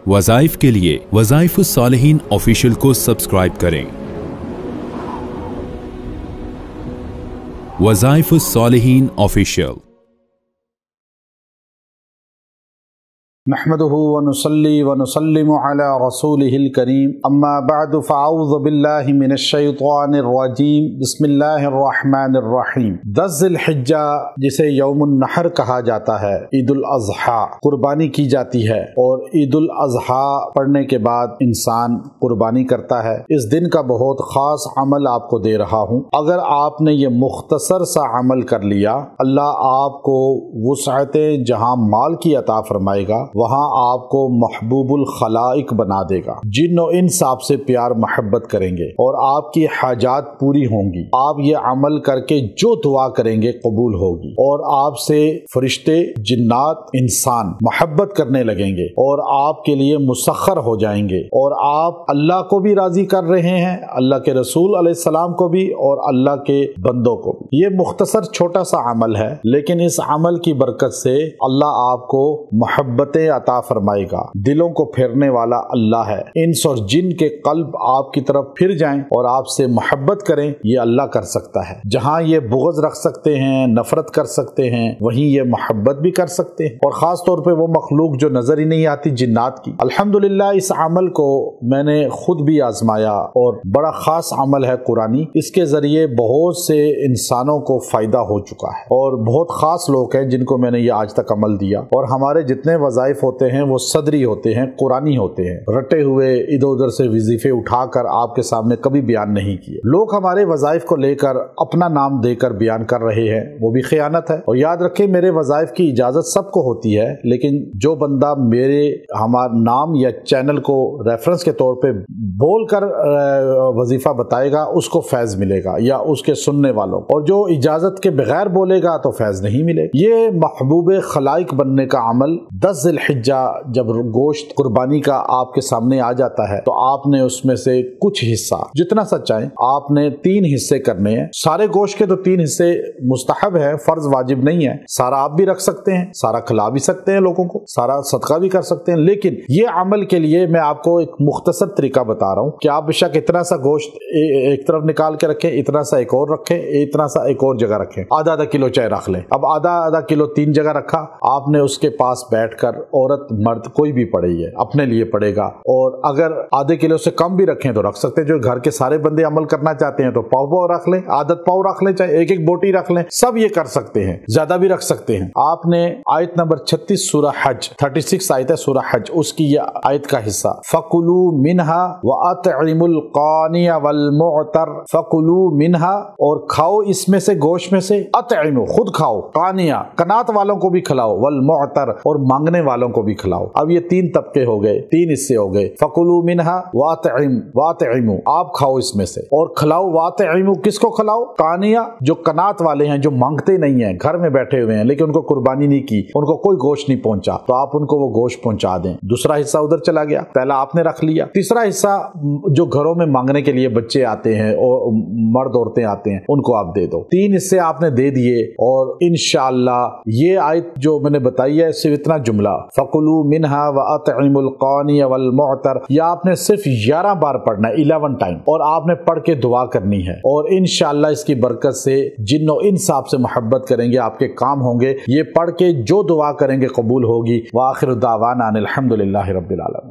वज़ाइफ के लिए वज़ाइफुस सालिहीन ऑफिशियल को सब्सक्राइब करें। वज़ाइफुस सालिहीन ऑफिशियल। नहमदुहु व नुसल्ली व नुसल्लिमु अला रसूलिहिल करीम, अम्मा बअदु फ़अऊज़ु बिल्लाहि मिनश शैतानिर रजीम, बिस्मिल्लाहिर रहमानिर रहीम। 10 ज़िलहिज्जा, जिसे यौमुन नहर कहा जाता है, ईदुल अज़हा, कुर्बानी की जाती है और ईदुल अज़हा पढ़ने के बाद इंसान कुर्बानी करता है। इस दिन का बहुत ख़ास अमल आपको दे रहा हूँ। अगर आपने ये मुख्तसर सा अमल कर लिया, अल्लाह आपको वुसअते जहाँ माल की अता फरमाएगा, वहाँ आपको महबूबुल खलाइक बना देगा। जिन और इंस आपसे प्यार मोहब्बत करेंगे और आपकी हाजात पूरी होंगी। आप ये अमल करके जो दुआ करेंगे कबूल होगी और आपसे फरिश्ते, जिन्नात, इंसान मोहब्बत करने लगेंगे और आपके लिए मुसख्खर हो जाएंगे और आप अल्लाह को भी राजी कर रहे हैं, अल्लाह के रसूल अलैहिस्सलाम को भी और अल्लाह के बंदों को भी। ये मुख्तसर छोटा सा अमल है, लेकिन इस अमल की बरकत से अल्लाह आपको मोहब्बत अता फरमाएगा। दिलों को फेरने वाला अल्लाह है। इंस और जिन के कल्ब आपकी तरफ फिर जाएं और आपसे मोहब्बत करें, ये अल्लाह कर सकता है। जहां ये बुग़्ज़ रख सकते हैं, नफरत कर सकते हैं, वहीं ये मोहब्बत भी कर सकते हैं। और खास तौर पे वो मखलूक जो नजर ही नहीं आती, जिन्नात की। अल्हम्दुलिल्लाह, इस अमल को मैंने खुद भी आजमाया और बड़ा खास अमल है कुरानी। इसके जरिए बहुत से इंसानों को फायदा हो चुका है और बहुत खास लोग हैं जिनको मैंने ये आज तक अमल दिया। और हमारे जितने वज़ाइफ होते हैं वो सदरी होते हैं, कुरानी होते हैं, रटे हुए इधर उधर से वजीफे उठाकर आपके सामने कभी बयान नहीं किए। लोग हमारे वज़ाइफ को लेकर अपना नाम देकर बयान कर रहे हैं, वो भी खयानत है। और याद रखें, मेरे वज़ाइफ की इजाजत सबको होती है, लेकिन जो बंदा मेरे हमारा नाम या चैनल को रेफरेंस के तौर पे बोलकर वजीफा बताएगा, उसको फैज मिलेगा या उसके सुनने वालों, और जो इजाजत के बगैर बोलेगा तो फैज नहीं मिलेगा। ये महबूब खलाइक बनने का अमल 10 ज़िलहिज्जा जब गोश्त कुर्बानी का आपके सामने आ जाता है, तो आपने उसमें से कुछ हिस्सा, जितना सा चाहे, आपने 3 हिस्से करने हैं। सारे गोश्त के तो 3 हिस्से मुस्तहब है, फर्ज वाजिब नहीं है। सारा आप भी रख सकते हैं, सारा खिला भी सकते हैं लोगों को, सारा सदका भी कर सकते हैं। लेकिन ये अमल के लिए मैं आपको एक मुख्तसर तरीका बता रहा हूँ कि आप बेशक इतना सा गोश्त एक तरफ निकाल के रखें, इतना सा एक और रखें, इतना सा एक और जगह रखें, आधा किलो चाहे रख लें। अब आधा किलो 3 जगह रखा, आपने उसके पास बैठकर, औरत मर्द कोई भी पड़ेगी, अपने लिए पड़ेगा। और अगर आधे किलो से कम भी रखें तो रख सकते हैं। जो घर के सारे बंदे अमल करना चाहते हैं तो पाव रख लें, आदत पाव रख लें, चाहे एक बोटी रख लें, सब ये कर सकते हैं, ज्यादा भी रख सकते हैं। आपने आयत नंबर 36 सूरह हज, 36 आयत है सूरह हज, उसकी ये आयत का हिस्सा, फकुलू मिन्हा व अतइमुल कानिया वल मुअतर, फकुलू मिन्हा, और खाओ इसमें से, गोश्त में से, अतइमु, खुद खाओ, कानिया, कनात वालों को भी खिलाओ, वल मुअतर, और मांगने वालों को भी खिलाओ। अब ये 3 तबके हो गए, 3 हिस्से हो गए। फकुलू मिन्हा वातइमु, आप खाओ इसमें से और खिलाओ। वातइमु, किसको खिलाओ? कानिया, जो कनात वाले हैं, जो मांगते नहीं हैं, घर में बैठे हुए हैं लेकिन उनको कुर्बानी नहीं की, उनको कोई गोश्त नहीं पहुंचा, तो आप उनको वो गोश्त पहुंचा दें। दूसरा हिस्सा उधर चला गया, पहला आपने रख लिया। तीसरा हिस्सा जो घरों में मांगने के लिए बच्चे आते हैं और मर्द औरतें आते हैं, उनको आप दे दो। 3 हिस्से आपने दे दिए और इंशाअल्लाह ये आयत जो मैंने बताई है, सिर्फ इतना जुमला, फकुलू मिन्हा व अतइमुल कानिया वल मुअतर, या आपने सिर्फ 11 बार पढ़ना है, 11 टाइम, और आपने पढ़ के दुआ करनी है। और इंशाअल्लाह इसकी बरकत से जिन्नो इंस आपसे मोहब्बत करेंगे, आपके काम होंगे। ये पढ़ के जो दुआ करेंगे कबूल होगी। व आखिर दावाना अनिल हम्दुलिल्लाहि रब्बिल आलमीन।